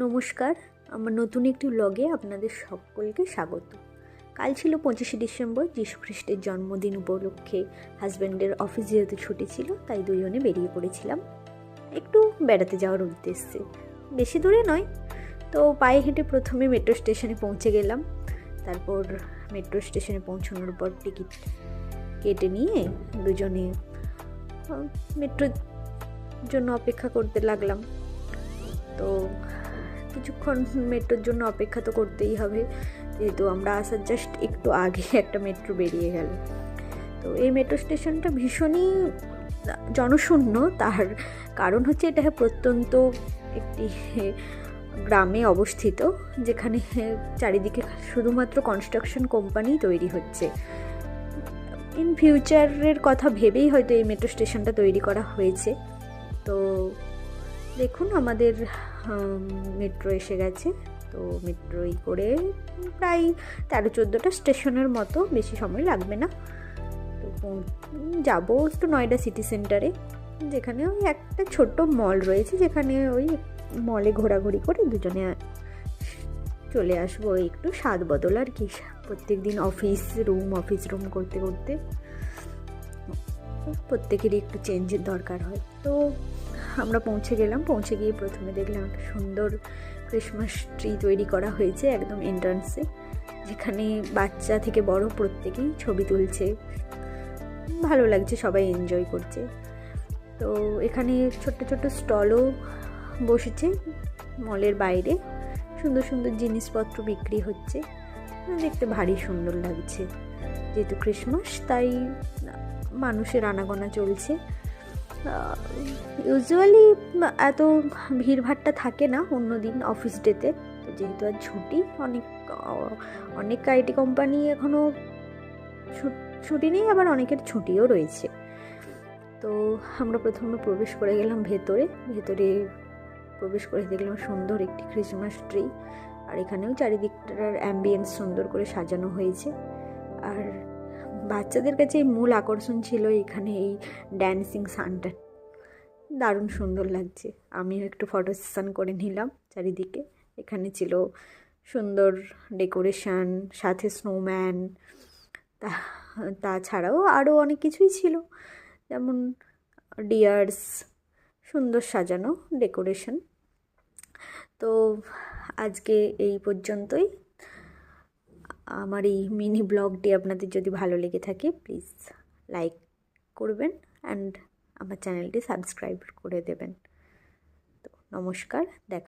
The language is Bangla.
নমস্কার, আমার নতুন একটি ব্লগে আপনাদের সকলকে স্বাগত। কাল ছিল 25শে ডিসেম্বর, যীশু খ্রিস্টের জন্মদিন উপলক্ষে হাজব্যান্ডের অফিস যেহেতু ছুটি ছিল, তাই দুজনে বেরিয়ে পড়েছিলাম একটু বেড়াতে যাওয়ার উদ্দেশ্যে। বেশি দূরে নয়, তো পায়ে হেঁটে প্রথমে মেট্রো স্টেশনে পৌঁছে গেলাম। তারপর মেট্রো স্টেশনে পৌঁছানোর পর টিকিট কেটে নিয়ে দুজনে মেট্রোর জন্য অপেক্ষা করতে লাগলাম। তো কিছুক্ষণ মেট্রোর জন্য অপেক্ষা তো করতেই হবে, যেহেতু আমরা আসার জাস্ট একটু আগে একটা মেট্রো বেরিয়ে গেল। তো এই মেট্রো স্টেশনটা ভীষণই জনশূন্য। তার কারণ হচ্ছে এটা প্রত্যন্ত একটি গ্রামে অবস্থিত, যেখানে চারিদিকে শুধুমাত্র কনস্ট্রাকশন কোম্পানি তৈরি হচ্ছে। ইন ফিউচারের কথা ভেবেই হয়তো এই মেট্রো স্টেশনটা তৈরি করা হয়েছে। তো দেখুন, আমাদের মেট্রো এসে গেছে। তো মেট্রোই করে প্রায় 13-14টা স্টেশনের মতো, বেশি সময় লাগবে না। তো যাবো একটু নয়ডা সিটি সেন্টারে, যেখানে ওই একটা ছোট্ট মল রয়েছে, যেখানে ওই মলে ঘোরাঘুরি করে দুজনে চলে আসবো। একটু স্বাদ বদল আর কি, প্রত্যেক দিন অফিস রুম করতে করতে প্রত্যেকেরই একটু চেঞ্জের দরকার হয়। তো আমরা পৌঁছে গেলাম। পৌঁছে গিয়ে প্রথমে দেখলাম একটা সুন্দর ক্রিসমাস ট্রি তৈরি করা হয়েছে একদম এন্ট্রান্সে, যেখানে বাচ্চা থেকে বড় প্রত্যেকেই ছবি তুলছে। ভালো লাগছে, সবাই এনজয় করছে। তো এখানে ছোট্ট ছোট্ট স্টলও বসেছে মলের বাইরে, সুন্দর সুন্দর জিনিসপত্র বিক্রি হচ্ছে। দেখতে ভারী সুন্দর লাগছে, যেহেতু ক্রিসমাস তাই মানুষের আনাগোনা চলছে। ইউজুয়ালি এত ভিড়ভাট্টা থাকে না অন্য দিন অফিস ডেতে, যেহেতু আর ছুটি। অনেক আইটি কোম্পানি এখনও ছুটি নেই, আবার অনেকের ছুটিও রয়েছে। তো আমরা প্রথমে প্রবেশ করে গেলাম ভেতরে প্রবেশ করে দেখলাম সুন্দর একটি ক্রিসমাস ট্রি, আর এখানেও চারিদিকটার অ্যাম্বিয়েন্স সুন্দর করে সাজানো হয়েছে। আর বাচ্চাদের কাছে এই মূল আকর্ষণ ছিল এখানে এই ড্যান্সিং সানটা, দারুণ সুন্দর লাগছে। আমিও একটু ফটো সেশন করে নিলাম চারিদিকে। এখানে ছিল সুন্দর ডেকোরেশন, সাথে স্নোম্যান, তাছাড়াও আরও অনেক কিছুই ছিল, যেমন ডিয়ার্স, সুন্দর সাজানো ডেকোরেশন। তো আজকে এই পর্যন্তই। আমার এই মিনি ব্লগটি আপনাদের যদি ভালো লেগে থাকে, প্লিজ লাইক করবেন অ্যান্ড আমার চ্যানেলটি সাবস্ক্রাইব করে দেবেন। তো নমস্কার, দেখা।